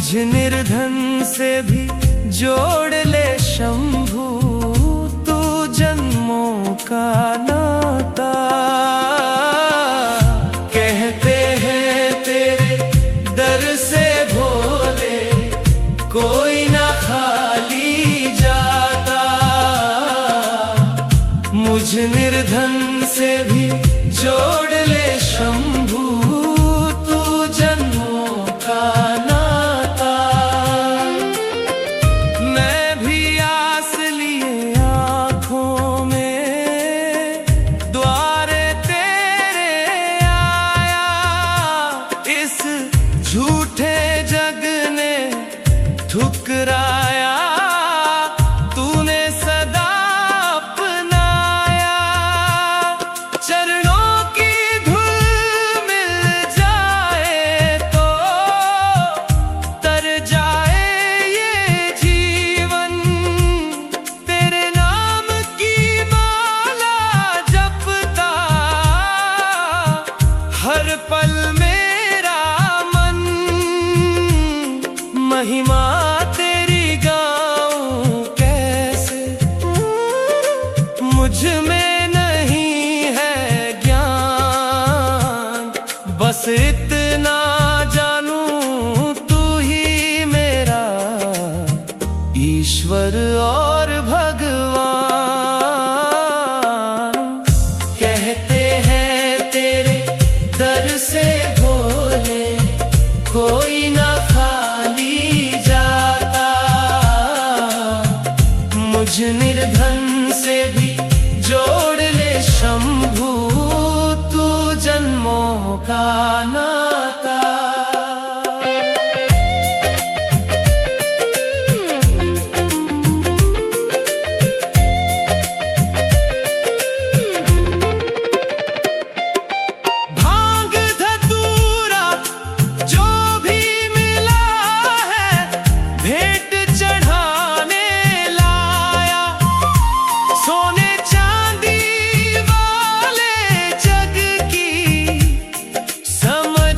मुझ निर्धन से भी जोड़ ले शंभू, तू जन्मों का नाता। कहते हैं तेरे दर से भोले कोई ना खाली जाता। मुझ निर्धन से भी जोड़ ले शंभू, तू जन्मों का नाता। मैं भी आस लिए आँखों में द्वारे तेरे आया। इस झूठे जग ने ठुकराया, तूने सदा अपनाया। चरणों की धूल मिल जाए तो तर जाए ये जीवन। तेरे नाम की माला जपता हर पल मेरा मन। महिमा तेरी गाऊं कैसे, मुझ में नहीं है ज्ञान। बस इतना जानूं तू ही मेरा ईश्वर और भगवान। कहते हैं तेरे दर से भोले कोई ना खाली जाता। मुझ निर्धन से भी जोड़ ले शंभू, तू जन्मों का नाता। भांग धतूरा जो भी मिला है भेंट चढ़ाने लाया। सोने चांदी वाले जग की समझ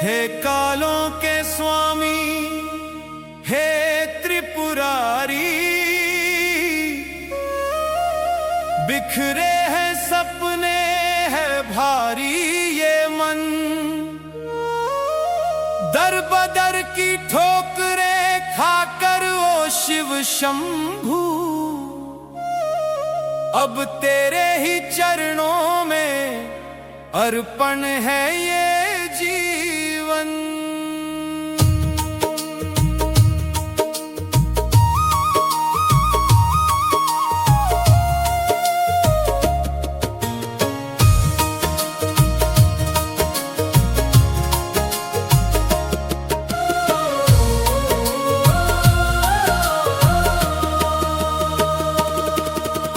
हे कालों के स्वामी, हे त्रिपुरारी, बिखरे हैं सपने, है भारी ये मन। दर बदर की ठोकरें खाकर ओ शिव शंभू, अब तेरे ही चरणों में अर्पण है ये जीवन।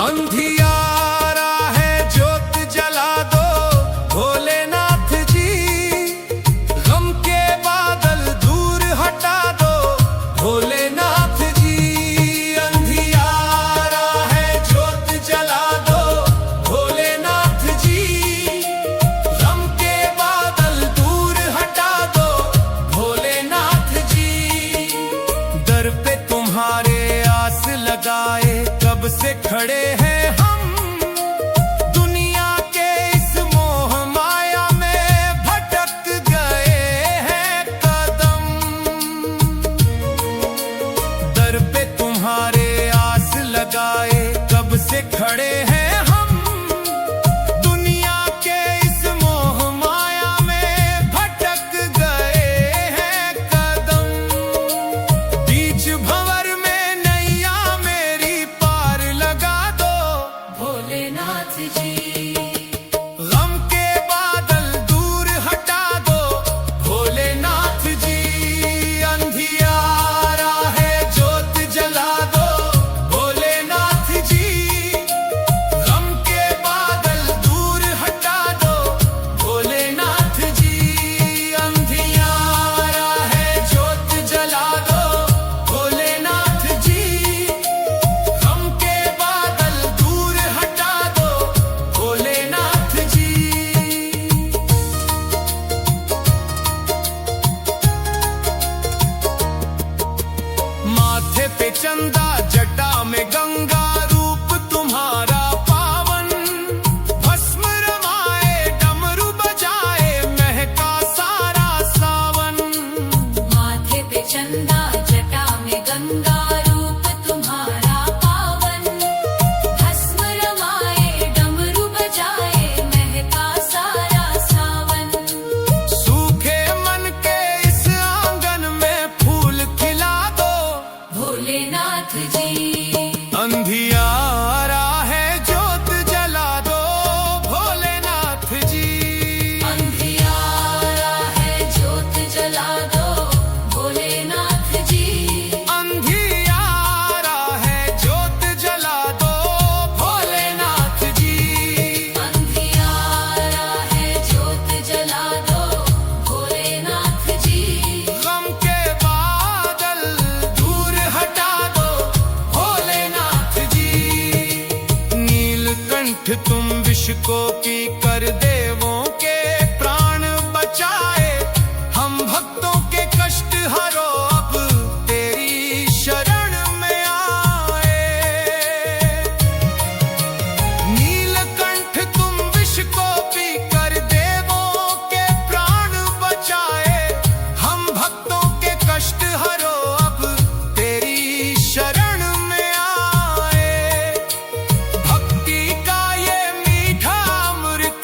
अंधियारा है ज्योत जला दो भोलेनाथ जी, गम के बादल दूर हटा दो भोलेनाथ जी। अंधियारा है ज्योत जला दो भोलेनाथ जी, गम के बादल दूर हटा दो भोलेनाथ जी। दर पे तुम्हारे आस लगाए कब से खड़े हैं हम, दुनिया के इस मोह माया में भटक गए हैं कदम। दर पे तुम्हारे आस लगाए कब से खड़े हैं हम, दुनिया के इस मोह माया में भटक गए हैं कदम। बीच भंवर में नैया मेरी पार लगा दो भोलेनाथ जी, गम के बादल दूर हटा दो भोलेनाथ जी। अंधियारा है ज्योत जला दो भोलेनाथ जी, गम के बादल दूर हटा दो भोलेनाथ जी। अंधियारा है ज्योत जला दो भोलेनाथ जी, गम के बादल दूर हटा दो भोलेनाथ जी। माथे पे चंदा जटा में गंगा, रूप तुम्हारा पावन। भस्म रमाए डमरू बजाए महका सारा सावन। माथे पे चंदा जटा में गंगा, रूप तुम्हारा पावन। भस्म रमाए डमरू बजाए महका सारा सावन। सूखे मन के इस आंगन में फूल खिला दो भोलेनाथ जी, अंधियारा है ज्योत जला दो भोलेनाथ जी। अंधियारा है ज्योत जला दो भोलेनाथ जी। अंधियारा है ज्योत जला दो भोलेनाथ जी। अंधियारा है ज्योत जला दो भोलेनाथ जी। गम के बादल दूर हटा दो भोलेनाथ जी। नीलकंठ तुम विष को पी कर देवों के प्राण बचाए, हम भक्तों के कष्ट हरो अब तेरी शरण में आए। नीलकंठ तुम विष को पी कर देवों के प्राण बचाए, हम भक्तों के कष्ट हरो अब तेरी शरण में आए। भक्ति का ये मीठा अमृत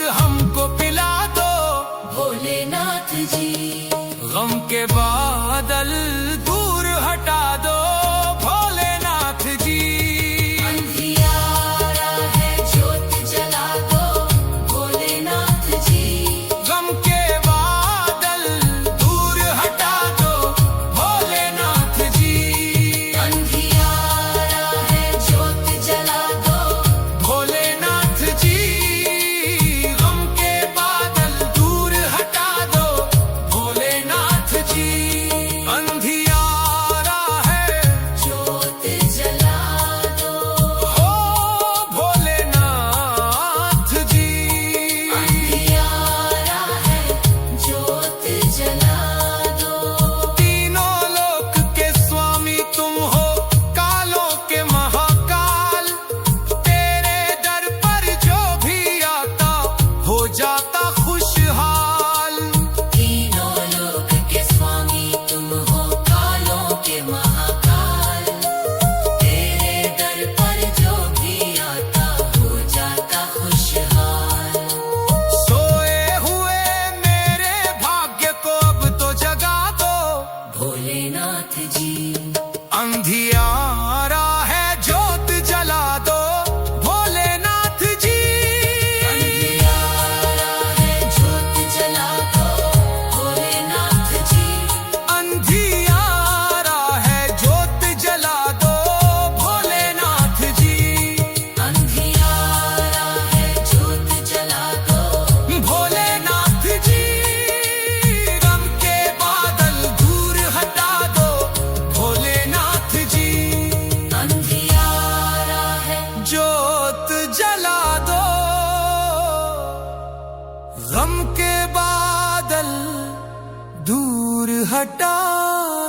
हटा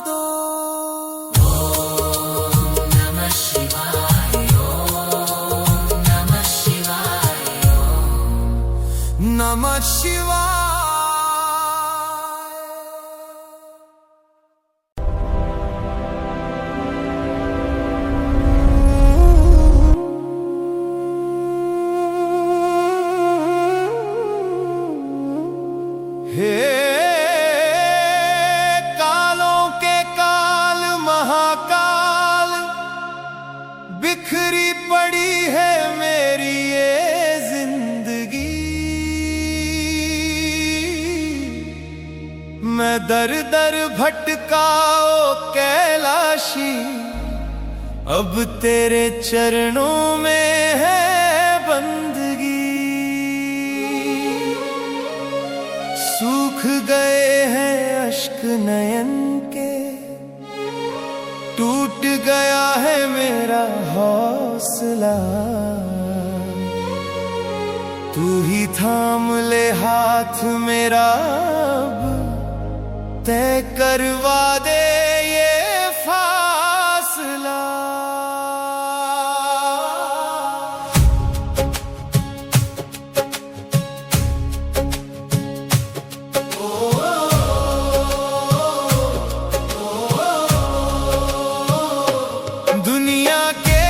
दो। ओम नमः शिवाय, ओम नमः शिवाय, नमः शिवाय। हे कालों के काल महाकाल, बिखरी पड़ी है मेरी ये जिंदगी। मैं दर दर भटका ओ कैलाशी, अब तेरे चरणों में है बंदगी। सूख गए हैं अश्क नयन के, टूट गया है मेरा हौसला। तू ही थाम ले हाथ मेरा, अब तय करवा दे ये फासला। दुनिया के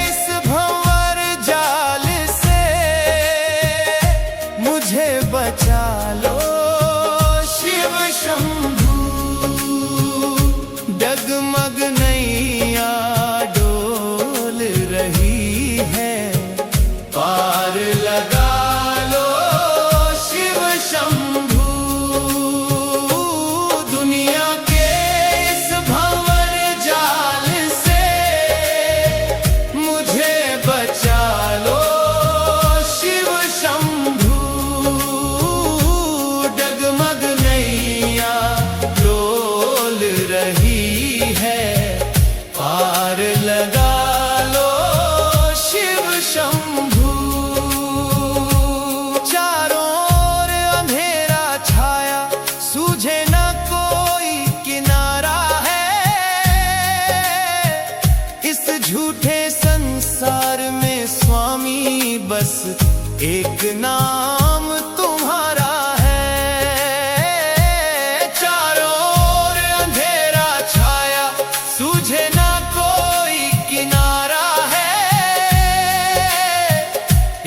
इस भंवर जाल से मुझे बचा लो शिव शंभू। डगमग नैया डोल रही है, पार लगा लो शिव शंभू। दुनिया के इस भंवर जाल से मुझे बचा लो शिव शंभू। डगमग नैया डोल रही है, पार लगा लो शिव शंभू। चारों ओर अंधेरा छाया, सूझे न कोई किनारा है। इस झूठे संसार में स्वामी बस एक नाम तुम्हारा है। चारों ओर अंधेरा छाया, सूझे न कोई किनारा है।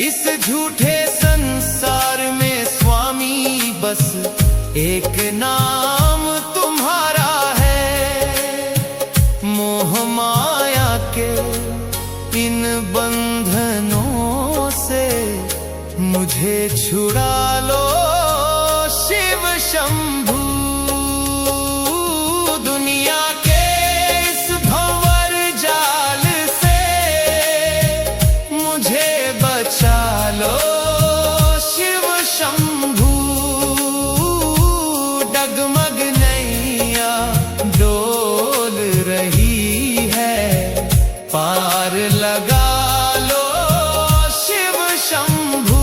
इस झूठे संसार में स्वामी बस एक नाम तुम्हारा है। मोह माया के इन बंधनों से मुझे छुड़ा लो शिव शंभू। दुनिया के इस भंवर जाल से मुझे बचा लो शिव शंभू। डगमग नैया डोल रही है, पार लगा लो शिव शंभू।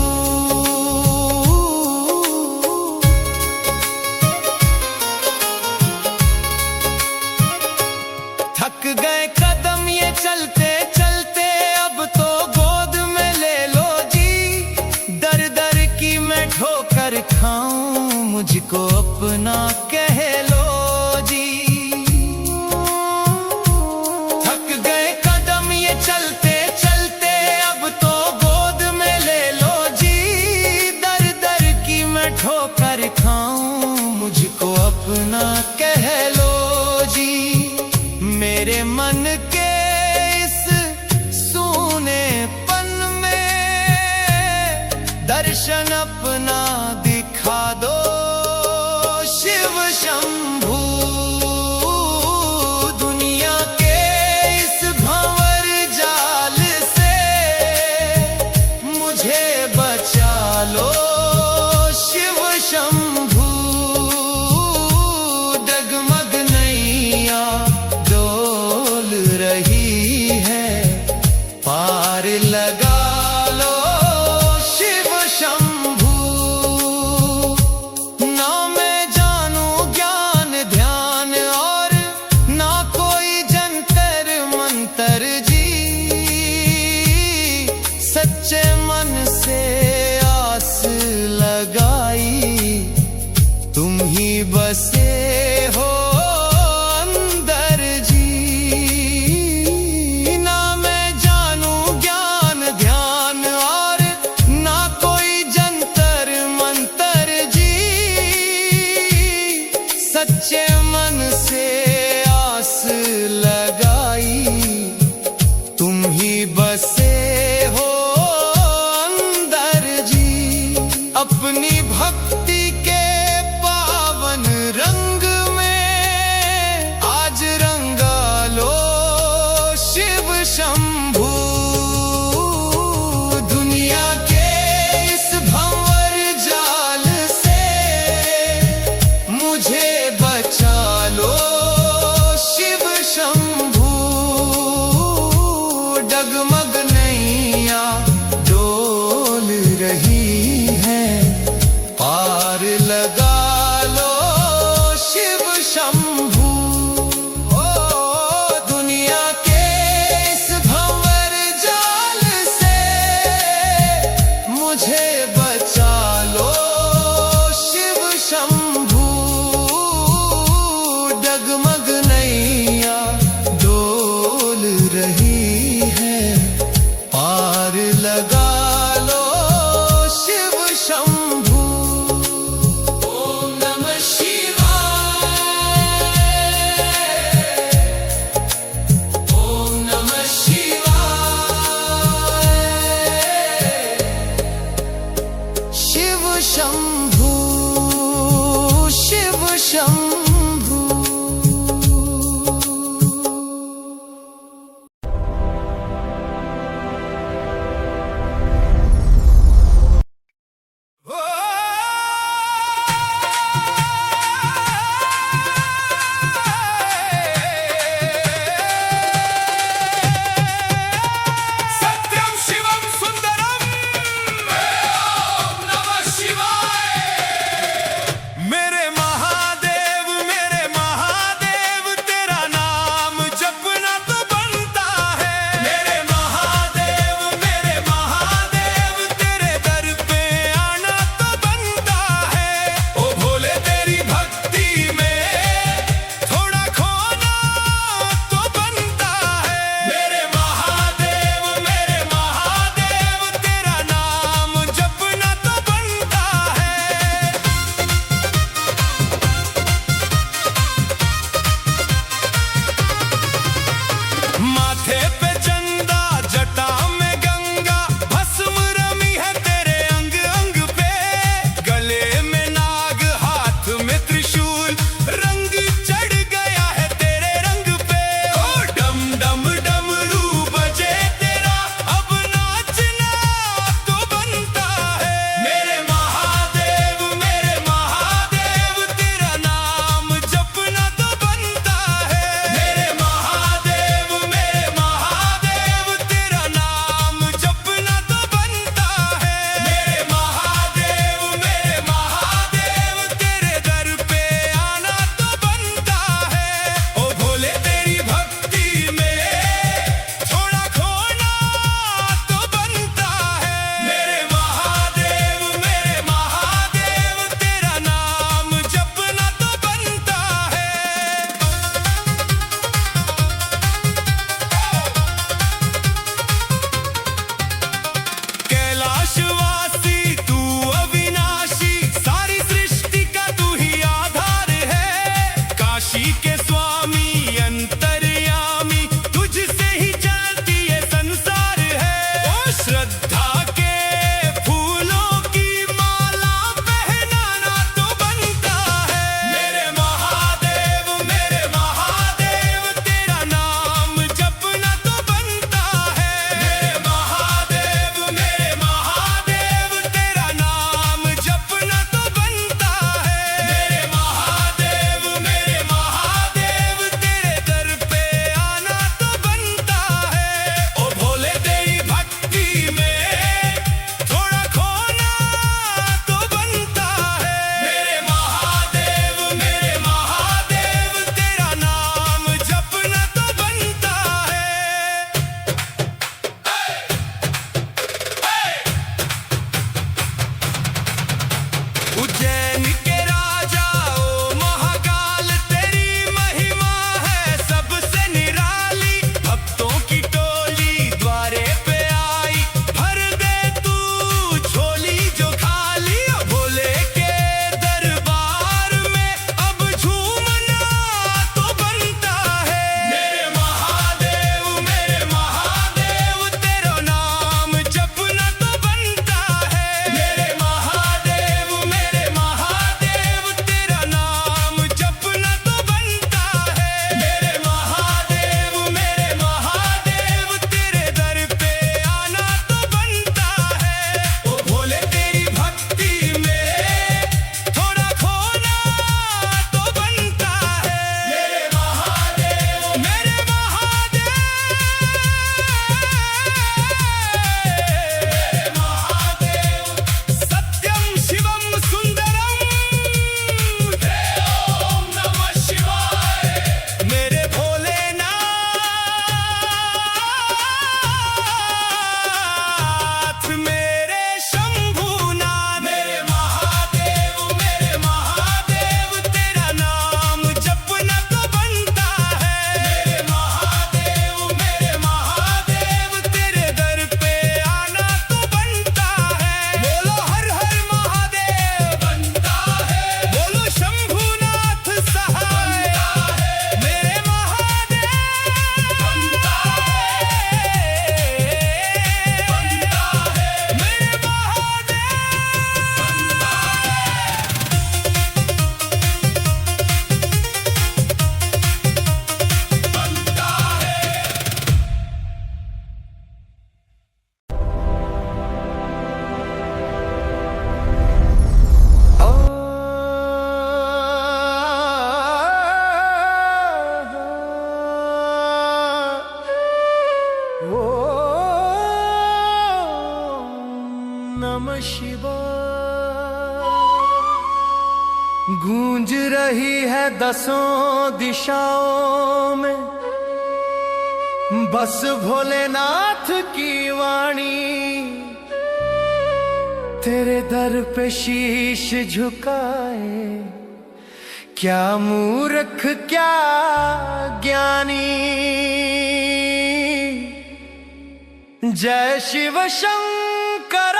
थक गए कदम ये चलते चलते, अब तो गोद में ले लो जी। दर दर की मैं ठोकर खाऊं, मुझको अपना कह लो जी। थक गए कदम ये चलते चलते, अब तो गोद में ले लो जी। दर दर की मैं ठोकर खाऊं, मुझको अपना कह लो जी। मेरे मन के इस सूनेपन में दर्शन अपना दिखा दो शिव शंभू। दुनिया के इस भंवर जाल से मुझे बचा लो शिव शंभू। डगमग नैया डोल रही है, पार लगा लो शिव शंभू। ना मैं जानू ज्ञान ध्यान माथे पे चंदा जटा में गंगा भस्म रमी है तेरे अंग अंग पे गले में नाग हाथ में त्रिशूल रंग चढ़ गया है तेरे रंग पे ओ डम डम डमरू बजे तेरा अब नाचना तो बनता है मेरे महादेव तेरा नाम जपना तो बनता है मेरे महादेव तेरा नाम जपना तो बनता है मेरे महादेव तेरे दर पे आना तो बनता है ओ भोले तेरी भक्ति में थोड़ा खोना तो बनता है मेरे महादेव तेरा नाम जपना तो बनता है कैलाशवासी तू अविनाशी सारी सृष्टि का तू ही आधार है काशी के स्वामी अंतर्यामी तुझसे ही चलती ये संसार है ओ श्रद्धा के फूलों की माला पहनाना तो बनता है मेरे महादेव तेरा नाम जपना तो बनता है मेरे महादेव तेरा नाम जपना तो बनता है मेरे महादेव तेरे दर पे आना तो बनता है ओ भोले तेरी भक्ति में थोड़ा खोना तो बनता है मेरे महादेव तेरा नाम जपना तो बनता है उज्जैन के राजा ओ महाकाल तेरी महिमा है सबसे निराली भक्तों की टोली द्वारे पे आई भर दे तू झोली जो खाली ओ भोले के दरबार में अब झूमना तो बनता है मेरे महादेव तेरा नाम जपना तो बनता है मेरे महादेव तेरा नाम जपना तो बनता है मेरे महादेव तेरे दर पे आना तो बनता है ओ भोले तेरी भक्ति में थोड़ा खोना तो बनता है मेरे महादेव सत्यम शिवम सुंदरम ओम नमः शिवाय मेरे भोलेनाथ मेरे शंभूनाथ मेरे महादेव तेरा नाम जपना तो बनता है मेरे महादेव तेरे दर पे आना तो बनता है बोलो हर हर महादेव बनता है बोलो शंभूनाथ सहाय मेरे महादेव बनता है मेरे नमः शिवाय गूंज रही है दसों दिशाओं में बस भोलेनाथ की वाणी तेरे दर पे शीश झुकाए क्या मूर्ख क्या ज्ञानी जय शिव शंकर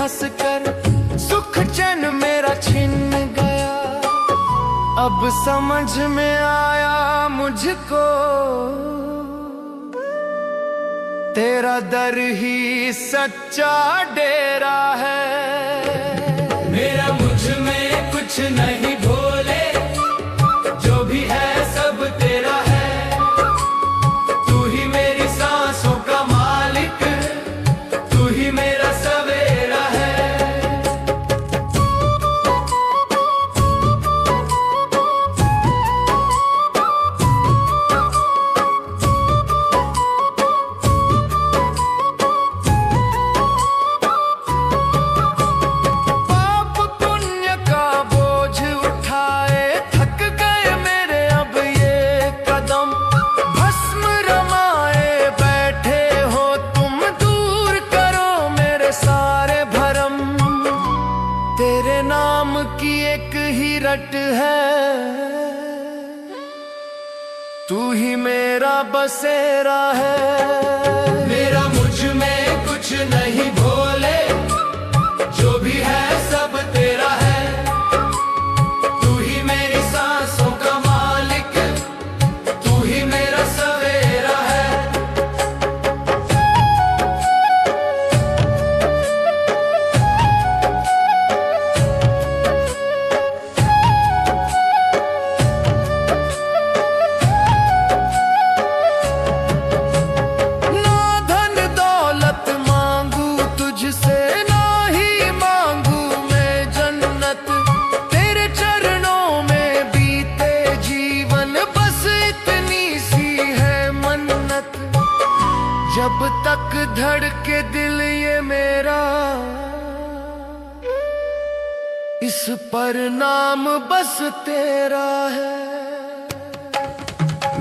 हंस कर सुख चैन मेरा छिन गया। अब समझ में आया मुझको तेरा दर ही सच्चा डेरा है। मेरा मुझ में कुछ नहीं भोले, जो भी है सब तेरा है। तू ही मेरी सांसों का मालिक, तू ही मेरा सवेरा है। तेरे नाम की एक ही रट है, तू ही मेरा बसेरा है। मेरा मुझ में कुछ नहीं भोले, जो भी है सब तेरा है। तू ही मेरी सांसों का मालिक, तू ही मेरा सवेरा है। जब तक धड़के दिल ये मेरा, इस पर नाम बस तेरा है।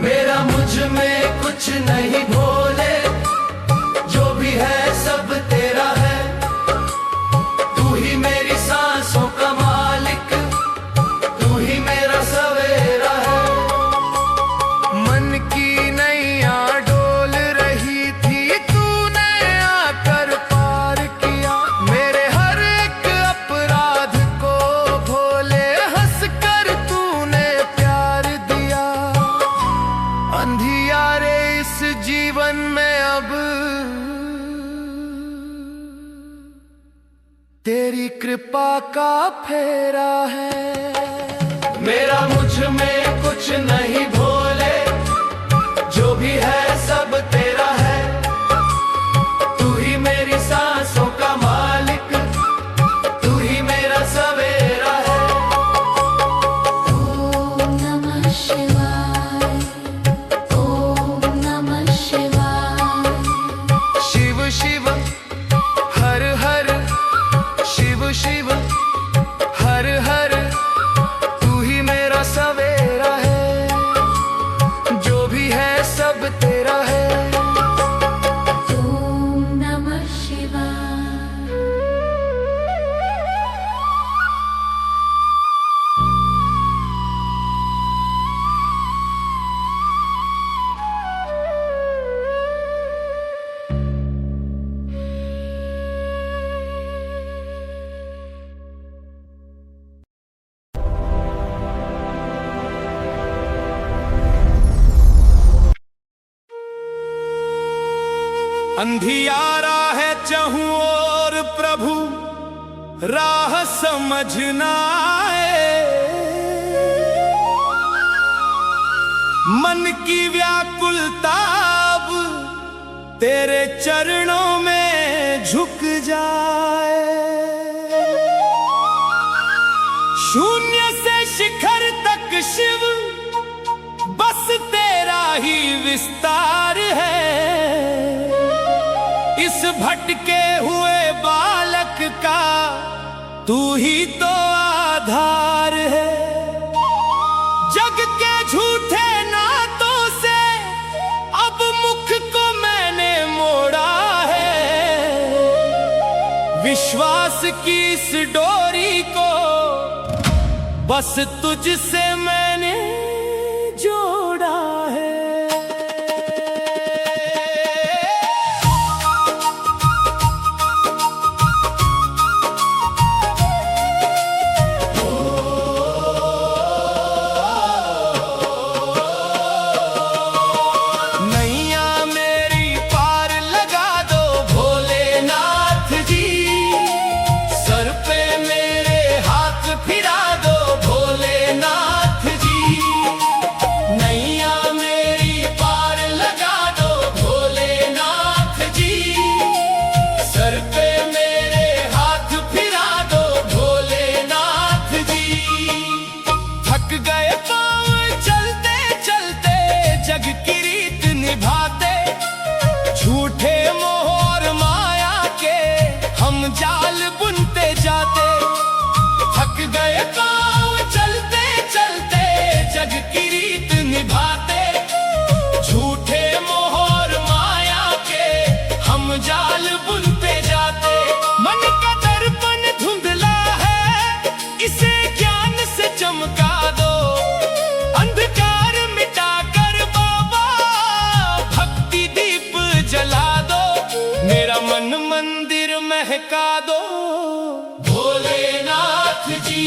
मेरा मुझ में कुछ नहीं भोले, जो भी है सब तेरा है। तू ही मेरी सांसों का मालिक, तू ही मेरा सवेरा है। मन की नैया डोल रही थी, तूने आकर पार किया। मेरे हर एक अपराध को भोले हंस कर तूने प्यार दिया। अंधियारे इस जीवन में अब तेरी कृपा का फेरा है। मेरा मुझ में कुछ नहीं भोले, जो भी है सब तेरा है। तू ही मेरी सांसों का मालिक, तू ही मेरा सवेरा है। ओम नमः शिवाय, ओम नमः शिवाय। शिव शिव हर हर, शिव शिव हर हर, तू ही मेरा सवेरा है। जो भी है सब तेरा है। ओम नमः शिवाय। अंधियारा है चहूं और प्रभु, राह समझ ना आए। मन की व्याकुलता अब तेरे चरणों में झुक जाए। शून्य से शिखर तक शिव, बस तेरा ही विस्तार है। इस भटके हुए बालक का तू ही तो आधार है। जग के झूठे नातों से अब मुख को मैंने मोड़ा है। विश्वास की इस डोरी को बस तुझसे मैंने जोड़ा है। महका दो। भोलेनाथ जी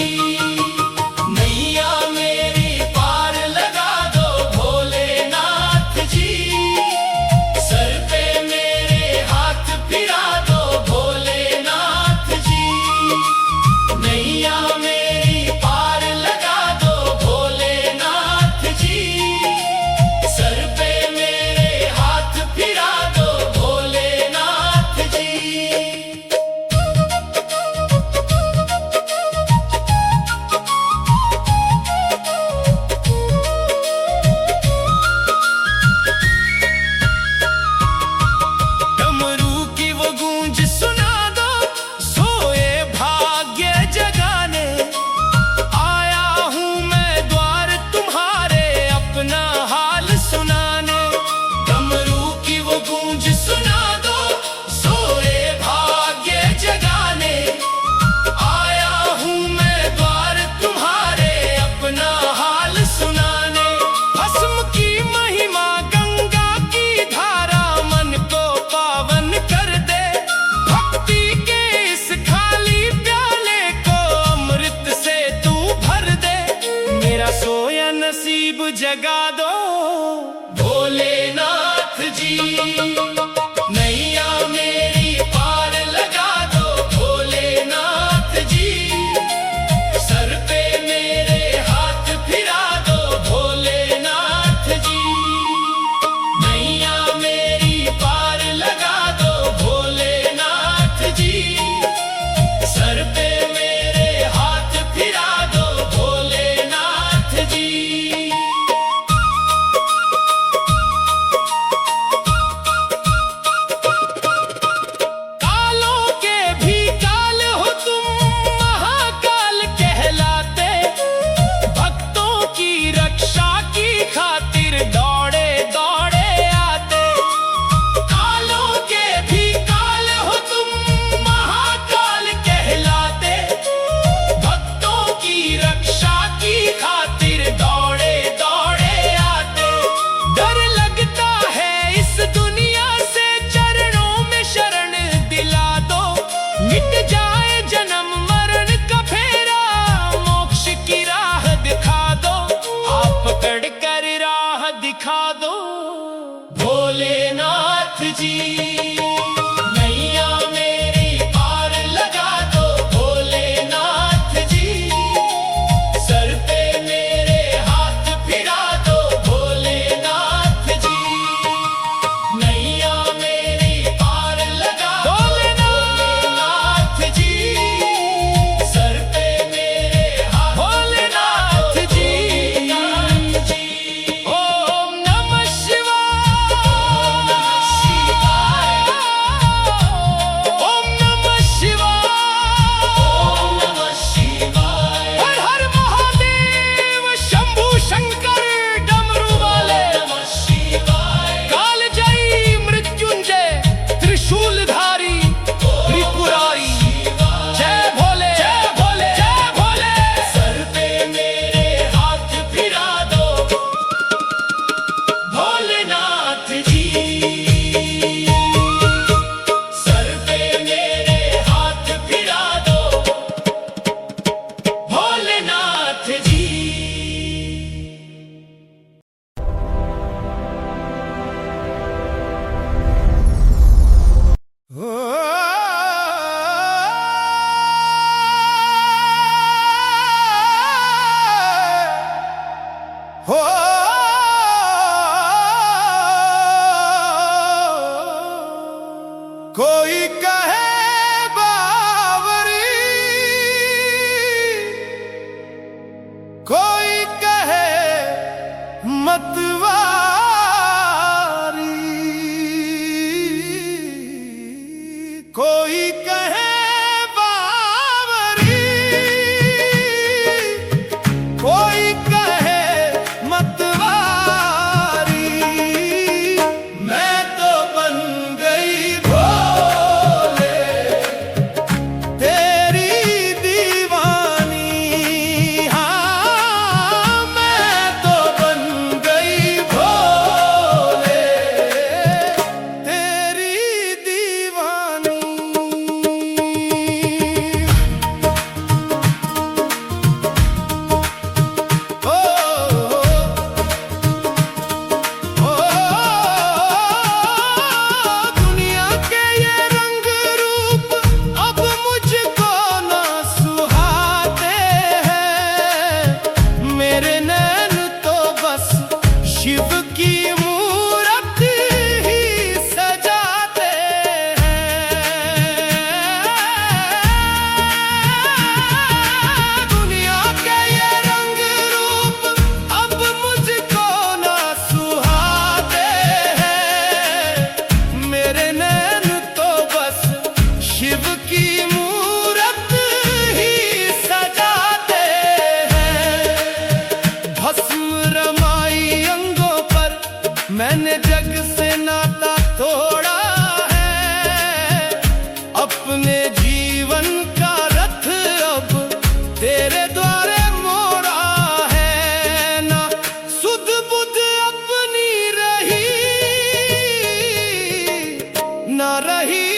नैया मेरी पार लगा दो। भोलेनाथ जी सर पे मेरे हाथ फिरा दो। भोलेनाथ जी नैया मेरी पार लगा दो। भोलेनाथ जी सर पे मेरे हाथ फिरा दो। भोलेनाथ जी डमरू की वो गूंज सुना दो। सोए भाग्य जगाने आया हूँ मैं द्वार तुम्हारे अपना हाल सुनाने। डमरू की वो गूंज सुना दो। सोए भाग्य जगाने आया हूँ मैं द्वार तुम्हारे अपना हाल सुनाने। भस्म की महिमा गंगा की धारा मन को पावन कर दे। भक्ति के इस खाली प्याले को अमृत से तू भर दे। मेरा सोया नसीब जगा दो। भोलेनाथ जी नैया मेरी पार लगा दो। भोलेनाथ जी सर पे मेरे हाथ फिरा दो। भोलेनाथ जी नैया मेरी पार लगा दो। भोलेनाथ जी सर पे मेरे हाथ फिरा दो। भोलेनाथ जी कालों के भी काल हो तुम महाकाल कहलाते। भक्तों की रक्षा की खातिर दौड़े दौड़े आते। कालों के भी काल हो तुम महाकाल कहलाते। भक्तों की रक्षा की खातिर दौड़े दौड़े आते। डर लगता है इस दुनिया से चरणों में शरण दिला दो। मिट जाए जन्म मरण का फेरा मोक्ष की राह दिखा दो। आप पकड़ कर राह दिखा दो। भोलेनाथ जी नैया मेरी पार लगा दो। भोलेनाथ जी सर पे मेरे हाथ फिरा दो। भोलेनाथ जी नैया मेरी पार लगा दो। भोलेनाथ जी सर पे मेरे हाथ। भोलेनाथ जी ओम नमः शिवाय। ओम नमः शिवाय। ओम नमः शिवाय। हर हर महादेव शंभू शंकर डमरू वाले। नमः शिवाय। कालजयी मृत्युंजय त्रिशूलधारी त्रिपुरारी। जय भोले जय भोले जय भोले। सर पे मेरे हाथ फिरा दो। भोलेनाथ जी सर पे मेरे हाथ फिरा दो। भोलेनाथ जी हो कोई कहे बावरी कोई कहे मतवारी। कोई कहे बावरी कोई कहे मतवारी। मैं तो बन गई भोले तेरी दीवानी। हाँ मैं तो बन गई भोले तेरी दीवानी। शिव की मूरत ही सजाते हैं। भस्म रमाई अंगों पर मैंने जग से नाता तोड़ा है। अपने जीवन का रथ अब तेरे द्वारे मोड़ा है। ना सुध बुध अपनी रही, ना रही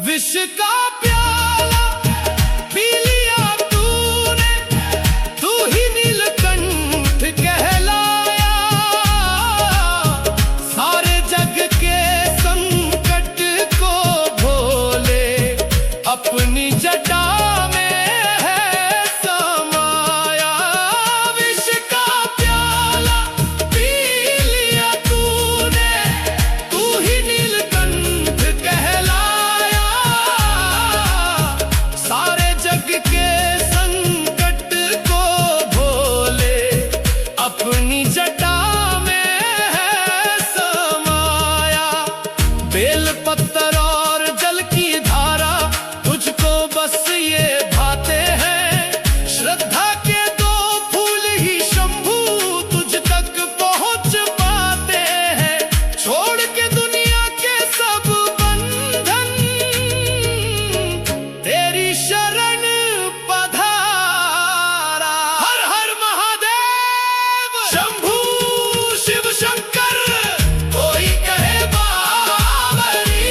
विष का प्याला पी लिया तूने, तू ही नीलकंठ कहलाया। सारे जग के संकट को भोले अपनी जटा में है समाया। विष का प्याला पी लिया तूने, तू ही नीलकंठ कहलाया। सारे जग के संकट को भोले अपनी जटा में है समाया। बेल पत्तर और जल की धारा तुझको बस ये भाते हैं। श्रद्धा के दो फूल ही शंभू तुझ तक पहुंच पाते हैं। छोड़ के दुनिया के सब बंधन तेरी शरण पधारा। हर हर महादेव शंभू शिव शंकर, कोई कहे बावरी।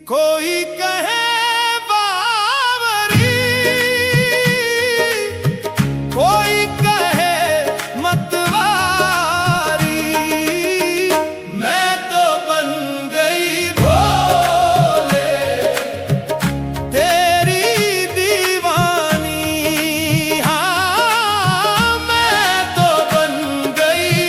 कोई कहे बावरी, कोई कहे मतवारी, मैं तो बन गई भोले तेरी दीवानी। हाँ मैं तो बन गई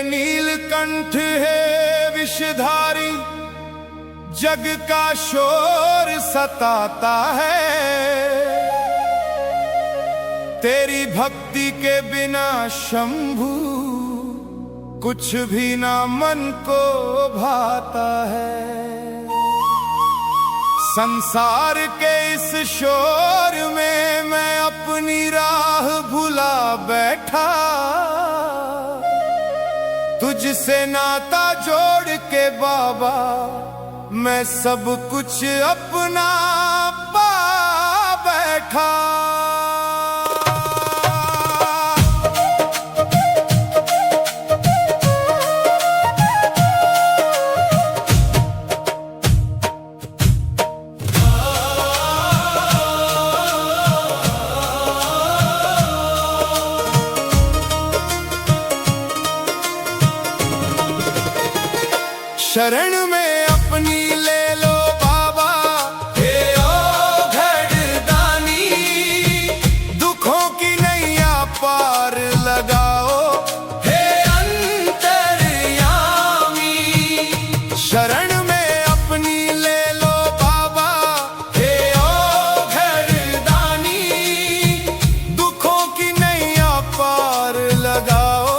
नीलकंठ है विषधारी, जग का शोर सताता है। तेरी भक्ति के बिना शंभू कुछ भी ना मन को भाता है। संसार के इस शोर में मैं अपनी राह भुला बैठा, तुझसे नाता जोड़ के बाबा मैं सब कुछ अपना पा बैठा। शरण में अपनी ले लो बाबा, हे ओ घड़दानी, दुखों की नैया पार लगाओ, हे अंतर्यामी। शरण में अपनी ले लो बाबा, हे ओ घड़दानी, दुखों की नैया पार लगाओ,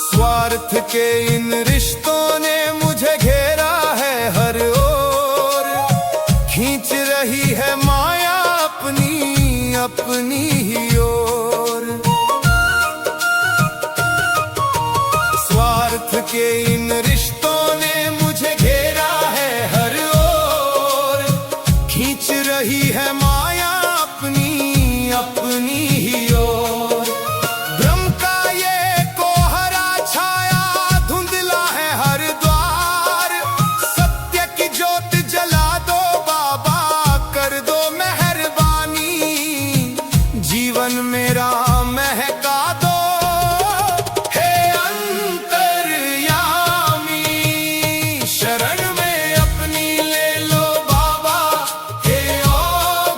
स्वार्थ के इन रिश्तों ने मुझे घेरा है हर ओर, खींच रही है माया अपनी अपनी ही ओर। स्वार्थ के इन रिश्तों ने मुझे घेरा है हर ओर, खींच रही है माया अपनी अपनी ही ओर। जीवन मेरा महका दो, हे अंतर्यामी। शरण में अपनी ले लो बाबा, हे ओ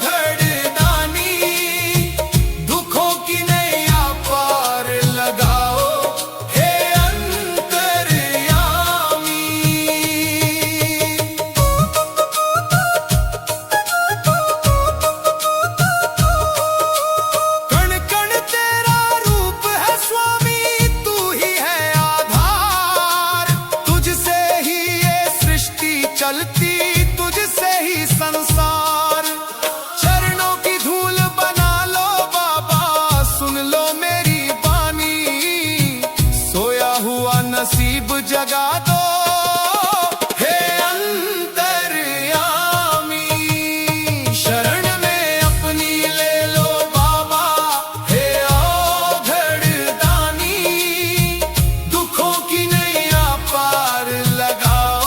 घड़दानी, दुखों की नैया पार लगाओ, हे अंतर्यामी। चलती तुझसे ही संसार, चरणों की धूल बना लो बाबा, सुन लो मेरी बानी, सोया हुआ नसीब जगा दो, हे अंतर्यामी। शरण में अपनी ले लो बाबा, हे ओ घड़दानी, दुखों की नैया पार लगाओ,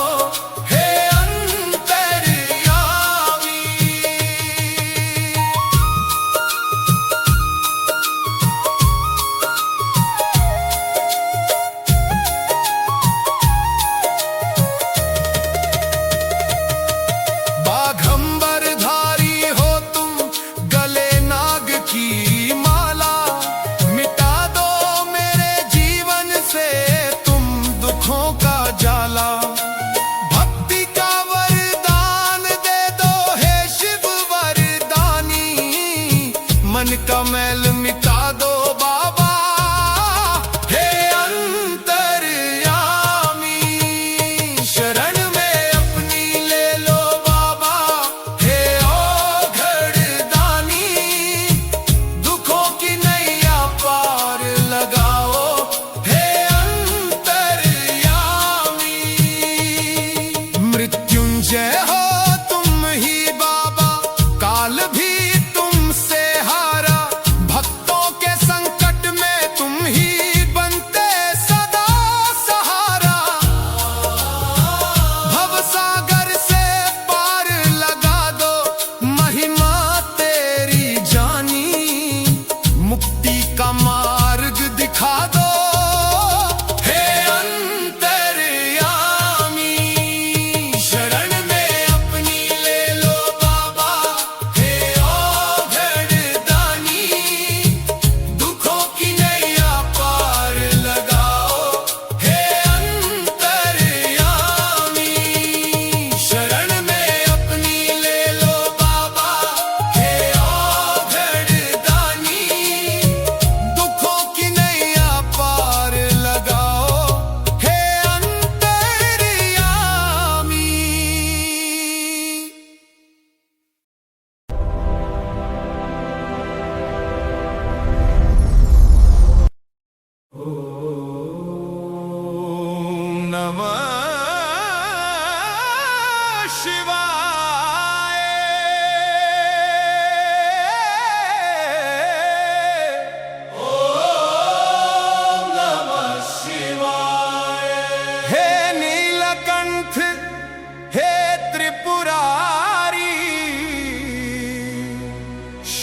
जाला। भक्ति का वरदान दे दो, हे शिव वरदानी, मन का मैल मिटा दो बाबा, हे अंतर्यामी। शरण में अपनी ले लो बाबा, हे ओ घड़दानी, दुखों की नैया पार लगाओ, मृत्युंजय हो तुम ही बाबा, काल भी तुमसे हारा, भक्तों के संकट में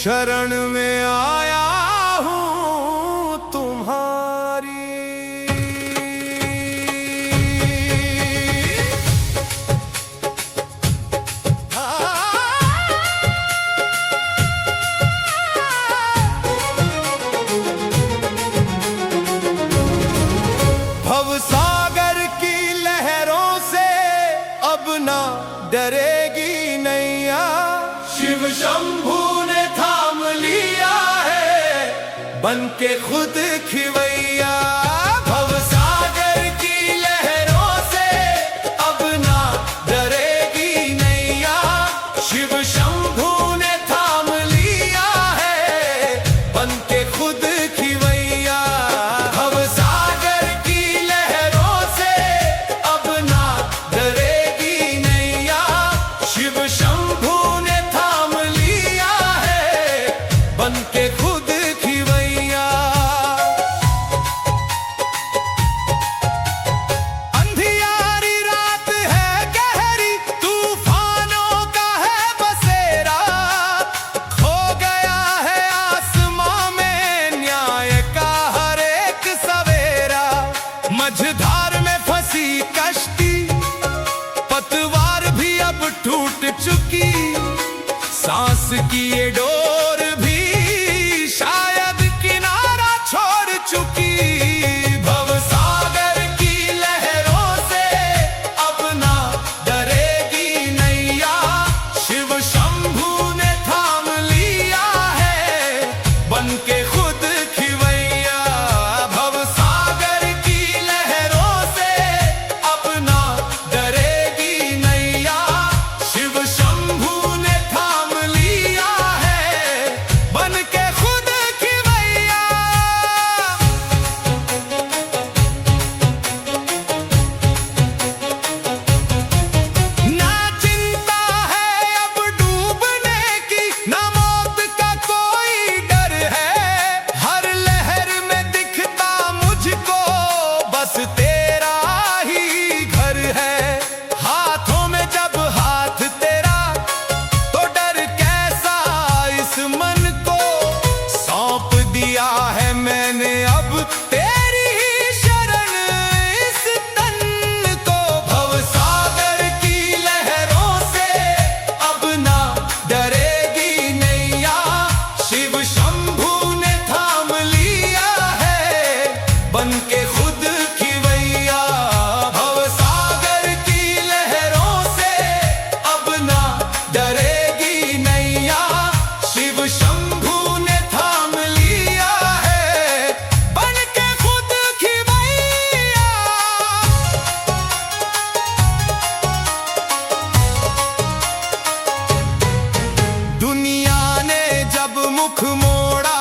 शरण में आया हूँ तुम्हारी। भवसागर की लहरों से अब ना डरेगी नैया, शिव शंभू ने थाम लिया है बन के खुद खिवैया। भवसागर की लहरों से अब ना डरेगी नैया, शिव शंभू ने थाम लिया है बन के खुद खिवैया। भवसागर की लहरों से अब ना डरेगी नैया, शिव शंभू ने थाम लिया है बन के खुद खिवैया। अंधियारी रात है गहरी, तूफानों का है बसेरा, खो गया है आसमां में न्याय का हर एक सवेरा। मझधार में फंसी कश्ती, पतवार भी अब टूट चुकी, सांस की ये डोर भी शायद किनारा छोड़ चुकी। भवसागर की लहरों से अब ना डरेगी नैया, शिव शंभू ने थाम लिया है बन के खुद खिवैया। भवसागर की लहरों से अब ना डरेगी नैया, शिव शंभू ने थाम लिया है बन के खुद खिवैया। ना चिंता है अब डूबने की, ना मौत का कोई डर है, हर लहर में दिखता मुझको बस तेरा ही घर है। हाथों में जब हाथ तेरा तो डर कैसा इस मन को, सौंप दिया है मैंने अब तेरी ही शरण इस तन को। भवसागर की लहरों से अब ना डरेगी नैया, शिव शंभू ने थाम लिया है बन के खुद खिवैया। भवसागर की लहरों से अब ना डरेगी नैया, शिव शंभू ने थाम लिया है बन के खुद खिवैया। दुनिया ने जब मुख मोड़ा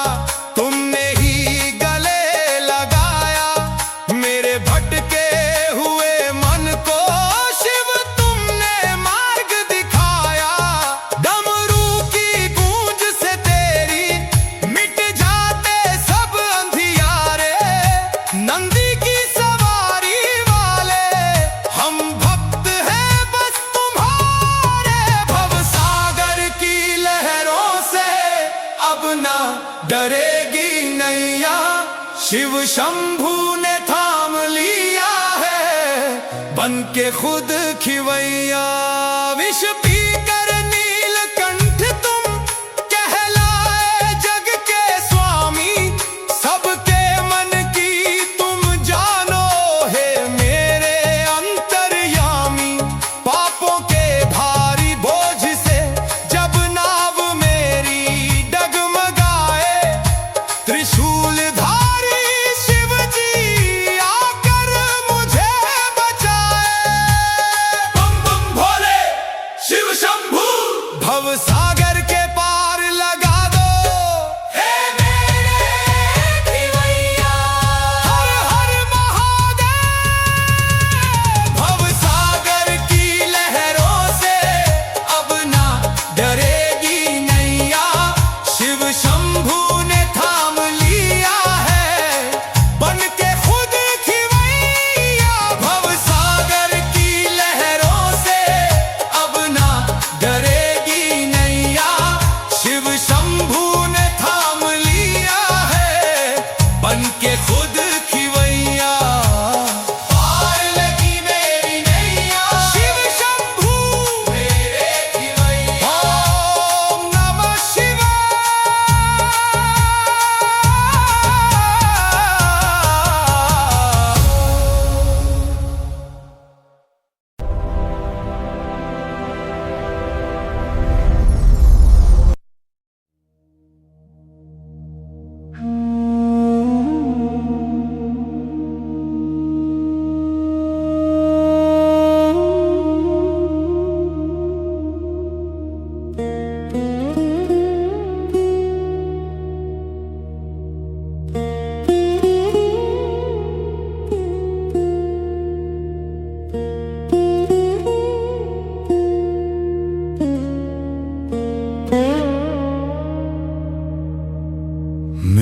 तुमने ही गले लगाया, मेरे भटके हुए मन को शिव तुमने मार्ग दिखाया। डमरू की गूंज से तेरी मिट जाते सब अंधियारे, नंदी की सवारी वाले हम भक्त हैं बस तुम्हारे। भवसागर की लहरों से अब ना डरेगी नैया, शिव शंभू ने थाम लिया है बन के खुद खिवैया। विष पीकर नीलकंठ तुम कहलाए जग के स्वामी, सबके मन की तुम जानो है मेरे अंतर्यामी। पापों के भारी बोझ से जब नाव मेरी डगमगाए, त्रिशूलधारी शिव जी आकर मुझे बचाए। बम बम भोले शिव शंभू, भवसागर के पार लगा दो हे मेरे खिवैया। हर हर महादेव। भवसागर की लहरों से अब ना डरेगी नैया, शिव शंभू ने थाम लिया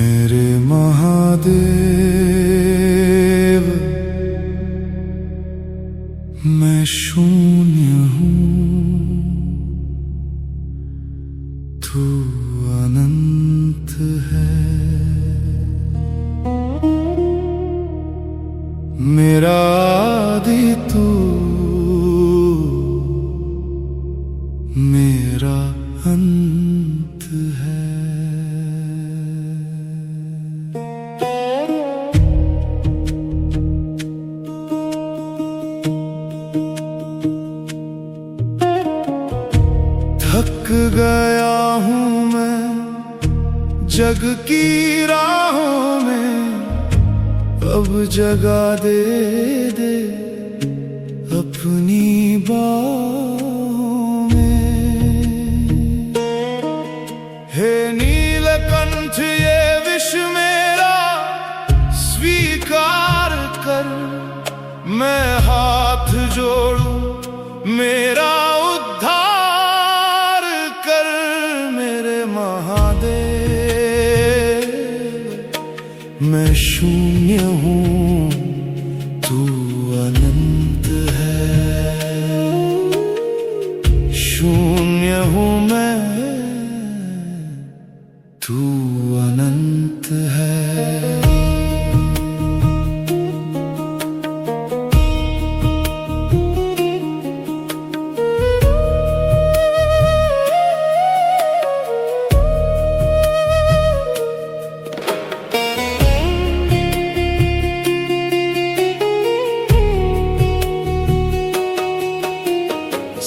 मेरे महादेव, मैं शून्य हूँ, तू अनंत है। मेरा आदि तू, मेरा अंत है। थक गया हूँ मैं जग की राहों में, अब जगा दे दे अपनी बाहों में। हे नीलकंठ ये विष मेरा स्वीकार कर, मैं हाथ जोड़ूं मेरा उद्धार कर। मेरे महादेव, मैं शून्य हूँ, तू अनंत है। शून्य हूँ मैं, तू अनंत है।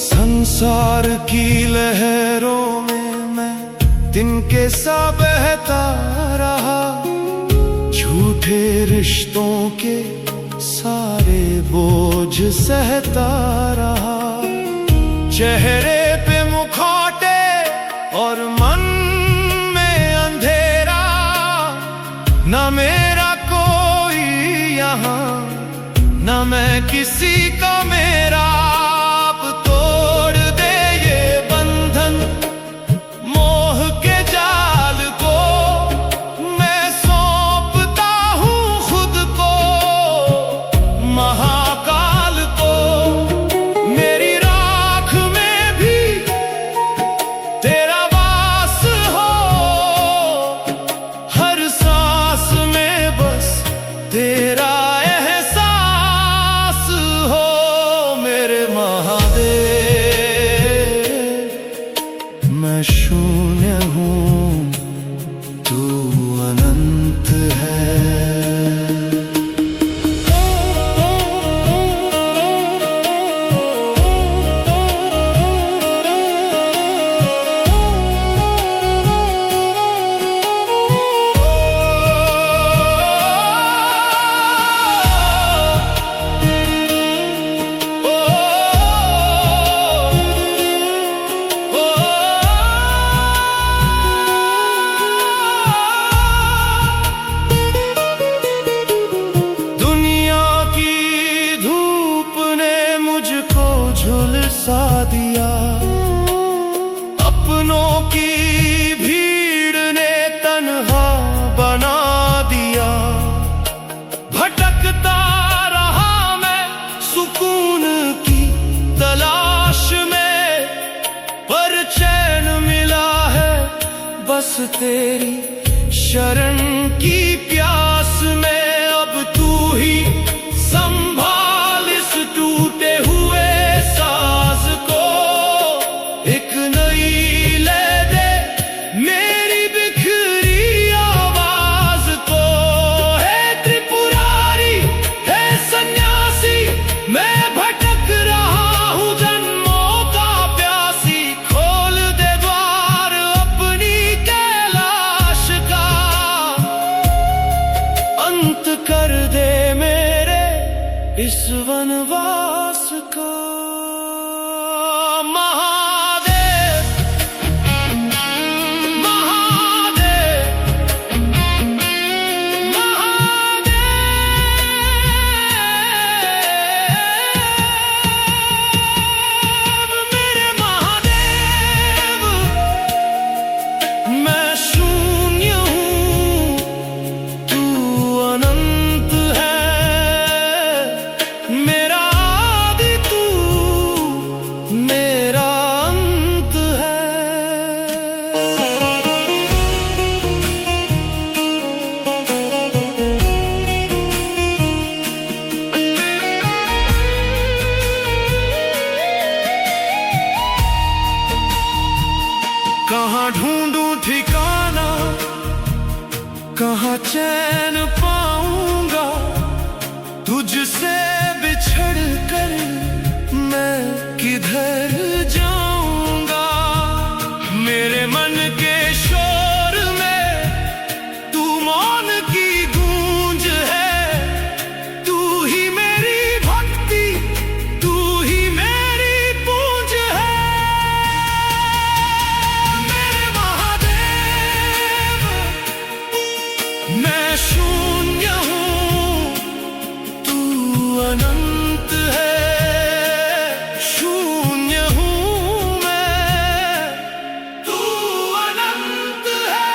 संसार की लहरों में मैं तिनके सा बहता रहा, झूठे रिश्तों के सारे बोझ सहता रहा। चेहरे पे मुखौटे और मन में अंधेरा, न मेरा कोई यहाँ, न मैं किसी का मेरा। तेरा एहसास हो मेरे महादेव, मैं शून्य हूँ, तू अनंत है। झुलसा दिया अपनों की भीड़ ने तन्हा बना दिया। भटकता रहा मैं सुकून की तलाश में, पर चैन मिला है बस तेरी शरण की प्यास में। अब तू ही संभाल इस टूटे हुए साज को, एक नई ले दे मेरी बिखरी आवाज को। हे त्रिपुरारी, हे सन्यासी, मैं भटक रहा हूँ जन्मों का प्यासी। खोल दे द्वार अपनी कैलाश का, अंत कर दे मेरे इस वनवास का। महादेव, महादेव, महादेव, मेरे महादेव, मैं शून्य हूँ, चैन पाऊंगा, तुझसे बिछड़ कर मैं किधर जाऊंगा। मेरे मन के शोर में तू मौन की गूंज है, तू ही मेरी भक्ति, तू ही मेरी पूंज है। मेरे महादेव, मैं शून्य हूँ, तू अनंत है। शून्य हूँ मैं, तू अनंत है।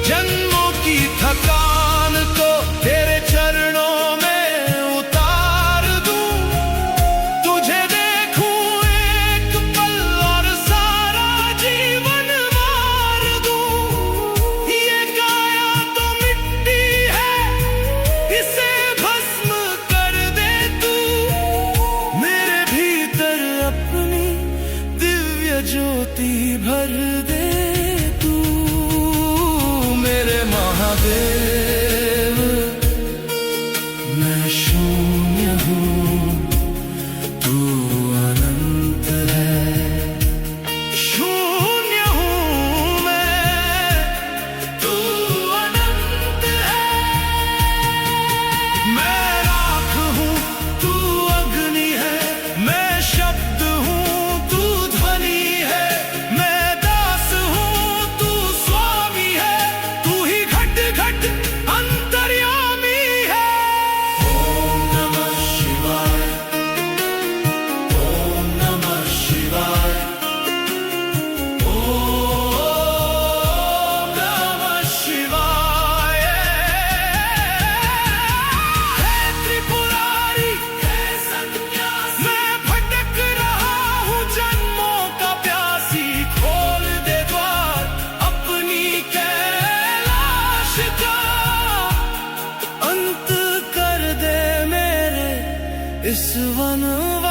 जन्मों की थकान को तेरे चरणों में उतार दूं, तुझे देखूं एक पल और सारा जीवन वार दूं। ये काया तो मिट्टी है, इसे भस्म कर दे तू, मेरे भीतर अपनी दिव्य ज्योति भर दे तू। मेरे महादेव, मैं शून्य हूँ, तू अनंत है। शून्य हूँ मैं, तू अनंत है। मैं राख हूँ, तू अग्नि है, मैं शब्द हूँ, तू ध्वनि है। मैं दास हूँ, तू स्वामी है, तू ही घट घट अंतर्यामी है। ओम नमः शिवाय, ओम नमः शिवाय, ओम नमः शिवाय। हे त्रिपुरारी, हे सन्यासी, मैं भटक रहा हूँ जन्मों का प्यासी। खोल दे द्वार अपनी कैलाश का, अंत कर दे मेरे इस वनवास